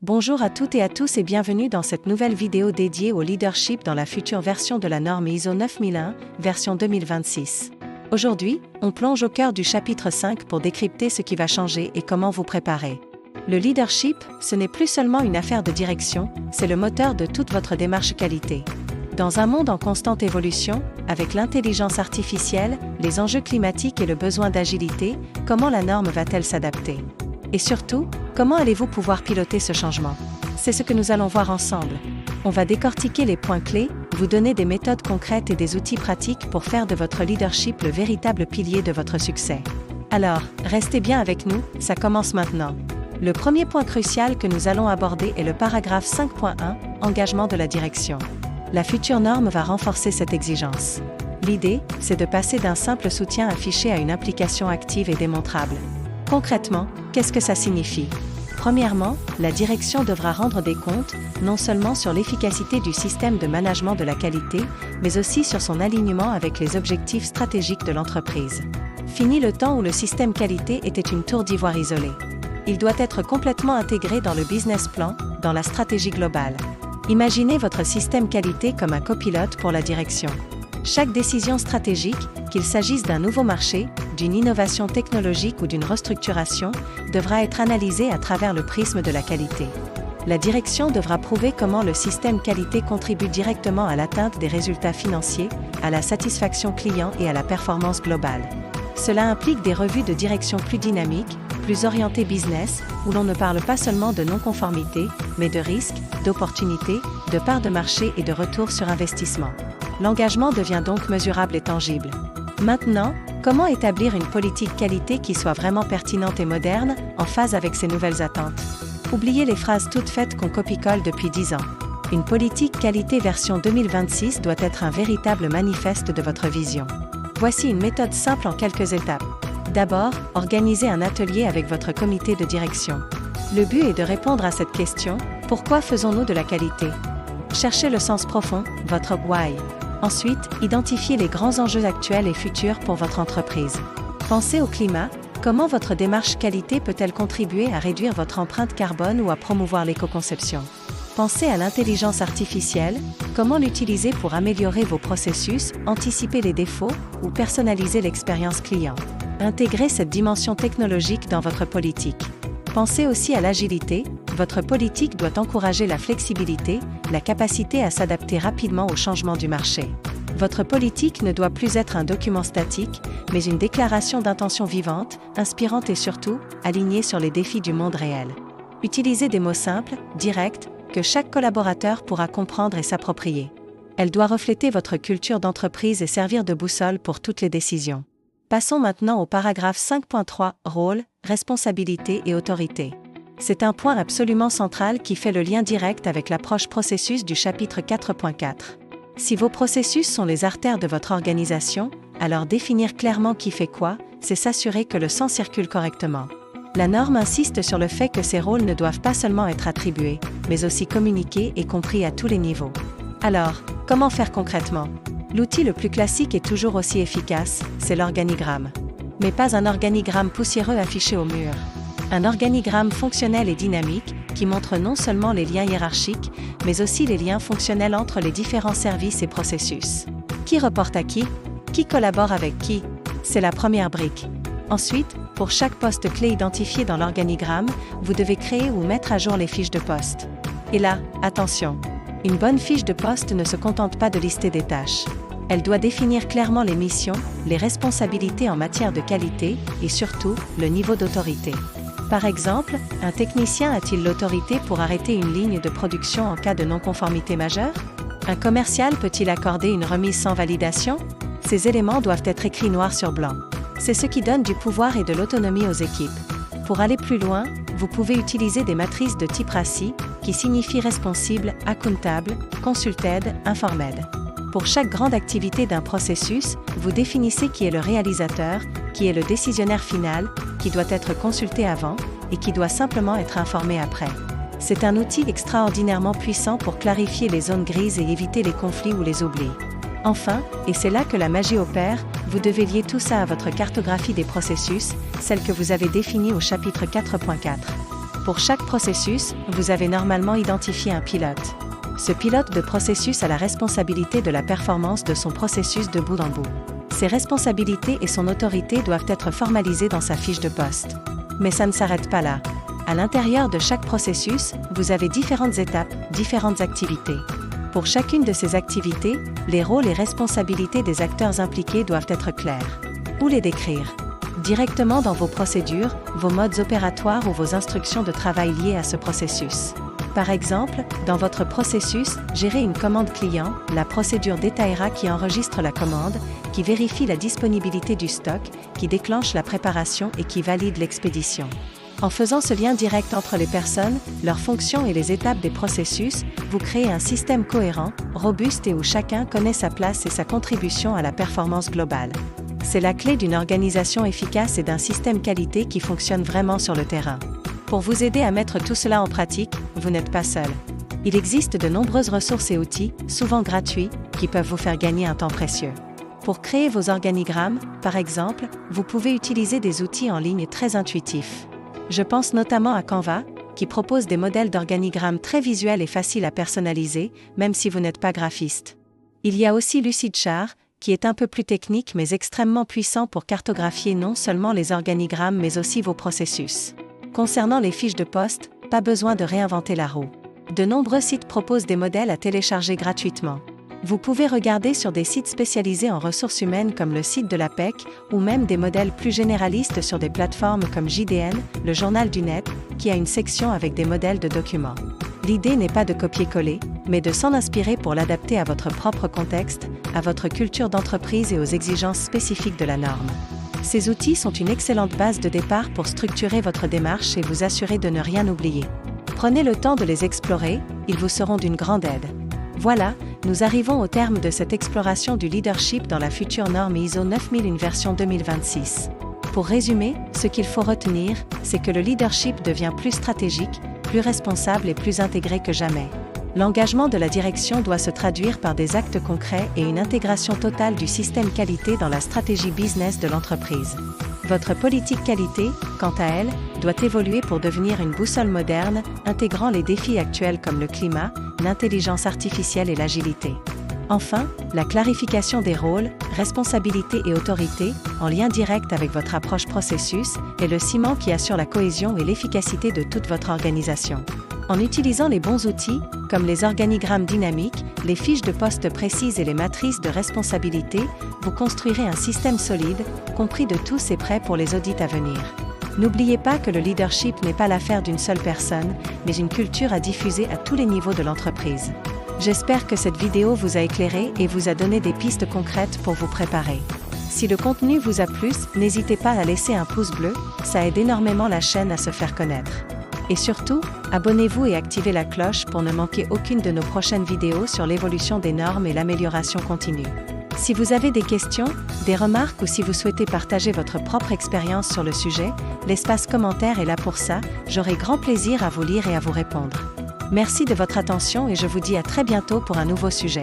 Bonjour à toutes et à tous et bienvenue dans cette nouvelle vidéo dédiée au leadership dans la future version de la norme ISO 9001, version 2026. Aujourd'hui, on plonge au cœur du chapitre 5 pour décrypter ce qui va changer et comment vous préparer. Le leadership, ce n'est plus seulement une affaire de direction, c'est le moteur de toute votre démarche qualité. Dans un monde en constante évolution, avec l'intelligence artificielle, les enjeux climatiques et le besoin d'agilité, comment la norme va-t-elle s'adapter ? Et surtout, comment allez-vous pouvoir piloter ce changement ? C'est ce que nous allons voir ensemble. On va décortiquer les points clés, vous donner des méthodes concrètes et des outils pratiques pour faire de votre leadership le véritable pilier de votre succès. Alors, restez bien avec nous, ça commence maintenant. Le premier point crucial que nous allons aborder est le paragraphe 5.1, engagement de la direction. La future norme va renforcer cette exigence. L'idée, c'est de passer d'un simple soutien affiché à une implication active et démontrable. Concrètement, qu'est-ce que ça signifie ? Premièrement, la direction devra rendre des comptes, non seulement sur l'efficacité du système de management de la qualité, mais aussi sur son alignement avec les objectifs stratégiques de l'entreprise. Fini le temps où le système qualité était une tour d'ivoire isolée. Il doit être complètement intégré dans le business plan, dans la stratégie globale. Imaginez votre système qualité comme un copilote pour la direction. Chaque décision stratégique, qu'il s'agisse d'un nouveau marché, d'une innovation technologique ou d'une restructuration, devra être analysée à travers le prisme de la qualité. La direction devra prouver comment le système qualité contribue directement à l'atteinte des résultats financiers, à la satisfaction client et à la performance globale. Cela implique des revues de direction plus dynamiques, plus orientées business, où l'on ne parle pas seulement de non-conformité, mais de risques, d'opportunités, de parts de marché et de retour sur investissement. L'engagement devient donc mesurable et tangible. Maintenant, comment établir une politique qualité qui soit vraiment pertinente et moderne, en phase avec ces nouvelles attentes ? Oubliez les phrases toutes faites qu'on copie-colle depuis 10 ans. Une politique qualité version 2026 doit être un véritable manifeste de votre vision. Voici une méthode simple en quelques étapes. D'abord, organisez un atelier avec votre comité de direction. Le but est de répondre à cette question, pourquoi faisons-nous de la qualité ? Cherchez le sens profond, votre why. Ensuite, identifiez les grands enjeux actuels et futurs pour votre entreprise. Pensez au climat, comment votre démarche qualité peut-elle contribuer à réduire votre empreinte carbone ou à promouvoir l'éco-conception ? Pensez à l'intelligence artificielle, comment l'utiliser pour améliorer vos processus, anticiper les défauts ou personnaliser l'expérience client. Intégrez cette dimension technologique dans votre politique. Pensez aussi à l'agilité, votre politique doit encourager la flexibilité, la capacité à s'adapter rapidement aux changements du marché. Votre politique ne doit plus être un document statique, mais une déclaration d'intention vivante, inspirante et surtout, alignée sur les défis du monde réel. Utilisez des mots simples, directs, que chaque collaborateur pourra comprendre et s'approprier. Elle doit refléter votre culture d'entreprise et servir de boussole pour toutes les décisions. Passons maintenant au paragraphe 5.3, rôle, responsabilité et autorité. C'est un point absolument central qui fait le lien direct avec l'approche processus du chapitre 4.4. Si vos processus sont les artères de votre organisation, alors définir clairement qui fait quoi, c'est s'assurer que le sang circule correctement. La norme insiste sur le fait que ces rôles ne doivent pas seulement être attribués, mais aussi communiqués et compris à tous les niveaux. Alors, comment faire concrètement ? L'outil le plus classique et toujours aussi efficace, c'est l'organigramme. Mais pas un organigramme poussiéreux affiché au mur. Un organigramme fonctionnel et dynamique, qui montre non seulement les liens hiérarchiques, mais aussi les liens fonctionnels entre les différents services et processus. Qui reporte à qui ? Qui collabore avec qui ? C'est la première brique. Ensuite, pour chaque poste clé identifié dans l'organigramme, vous devez créer ou mettre à jour les fiches de poste. Et là, attention, une bonne fiche de poste ne se contente pas de lister des tâches. Elle doit définir clairement les missions, les responsabilités en matière de qualité et surtout, le niveau d'autorité. Par exemple, un technicien a-t-il l'autorité pour arrêter une ligne de production en cas de non-conformité majeure ? Un commercial peut-il accorder une remise sans validation ? Ces éléments doivent être écrits noir sur blanc. C'est ce qui donne du pouvoir et de l'autonomie aux équipes. Pour aller plus loin, vous pouvez utiliser des matrices de type RACI, qui signifie responsible, accountable, consulted, informed. Pour chaque grande activité d'un processus, vous définissez qui est le réalisateur, qui est le décisionnaire final, qui doit être consulté avant, et qui doit simplement être informé après. C'est un outil extraordinairement puissant pour clarifier les zones grises et éviter les conflits ou les oublis. Enfin, et c'est là que la magie opère, vous devez lier tout ça à votre cartographie des processus, celle que vous avez définie au chapitre 4.4. Pour chaque processus, vous avez normalement identifié un pilote. Ce pilote de processus a la responsabilité de la performance de son processus de bout en bout. Ses responsabilités et son autorité doivent être formalisées dans sa fiche de poste. Mais ça ne s'arrête pas là. À l'intérieur de chaque processus, vous avez différentes étapes, différentes activités. Pour chacune de ces activités, les rôles et responsabilités des acteurs impliqués doivent être clairs. Où les décrire? Directement dans vos procédures, vos modes opératoires ou vos instructions de travail liées à ce processus. Par exemple, dans votre processus, gérez une commande client, la procédure détaillera qui enregistre la commande, qui vérifie la disponibilité du stock, qui déclenche la préparation et qui valide l'expédition. En faisant ce lien direct entre les personnes, leurs fonctions et les étapes des processus, vous créez un système cohérent, robuste et où chacun connaît sa place et sa contribution à la performance globale. C'est la clé d'une organisation efficace et d'un système qualité qui fonctionne vraiment sur le terrain. Pour vous aider à mettre tout cela en pratique, vous n'êtes pas seul. Il existe de nombreuses ressources et outils, souvent gratuits, qui peuvent vous faire gagner un temps précieux. Pour créer vos organigrammes, par exemple, vous pouvez utiliser des outils en ligne très intuitifs. Je pense notamment à Canva, qui propose des modèles d'organigrammes très visuels et faciles à personnaliser, même si vous n'êtes pas graphiste. Il y a aussi Lucidchart, qui est un peu plus technique mais extrêmement puissant pour cartographier non seulement les organigrammes mais aussi vos processus. Concernant les fiches de poste, pas besoin de réinventer la roue. De nombreux sites proposent des modèles à télécharger gratuitement. Vous pouvez regarder sur des sites spécialisés en ressources humaines comme le site de l'APEC, ou même des modèles plus généralistes sur des plateformes comme JDN, le journal du net, qui a une section avec des modèles de documents. L'idée n'est pas de copier-coller, mais de s'en inspirer pour l'adapter à votre propre contexte, à votre culture d'entreprise et aux exigences spécifiques de la norme. Ces outils sont une excellente base de départ pour structurer votre démarche et vous assurer de ne rien oublier. Prenez le temps de les explorer, ils vous seront d'une grande aide. Voilà, nous arrivons au terme de cette exploration du leadership dans la future norme ISO 9001 version 2026. Pour résumer, ce qu'il faut retenir, c'est que le leadership devient plus stratégique, plus responsable et plus intégré que jamais. L'engagement de la direction doit se traduire par des actes concrets et une intégration totale du système qualité dans la stratégie business de l'entreprise. Votre politique qualité, quant à elle, doit évoluer pour devenir une boussole moderne, intégrant les défis actuels comme le climat, l'intelligence artificielle et l'agilité. Enfin, la clarification des rôles, responsabilités et autorités, en lien direct avec votre approche processus, est le ciment qui assure la cohésion et l'efficacité de toute votre organisation. En utilisant les bons outils, comme les organigrammes dynamiques, les fiches de poste précises et les matrices de responsabilité, vous construirez un système solide, compris de tous et prêt pour les audits à venir. N'oubliez pas que le leadership n'est pas l'affaire d'une seule personne, mais une culture à diffuser à tous les niveaux de l'entreprise. J'espère que cette vidéo vous a éclairé et vous a donné des pistes concrètes pour vous préparer. Si le contenu vous a plu, n'hésitez pas à laisser un pouce bleu, ça aide énormément la chaîne à se faire connaître. Et surtout, abonnez-vous et activez la cloche pour ne manquer aucune de nos prochaines vidéos sur l'évolution des normes et l'amélioration continue. Si vous avez des questions, des remarques ou si vous souhaitez partager votre propre expérience sur le sujet, l'espace commentaire est là pour ça, j'aurai grand plaisir à vous lire et à vous répondre. Merci de votre attention et je vous dis à très bientôt pour un nouveau sujet.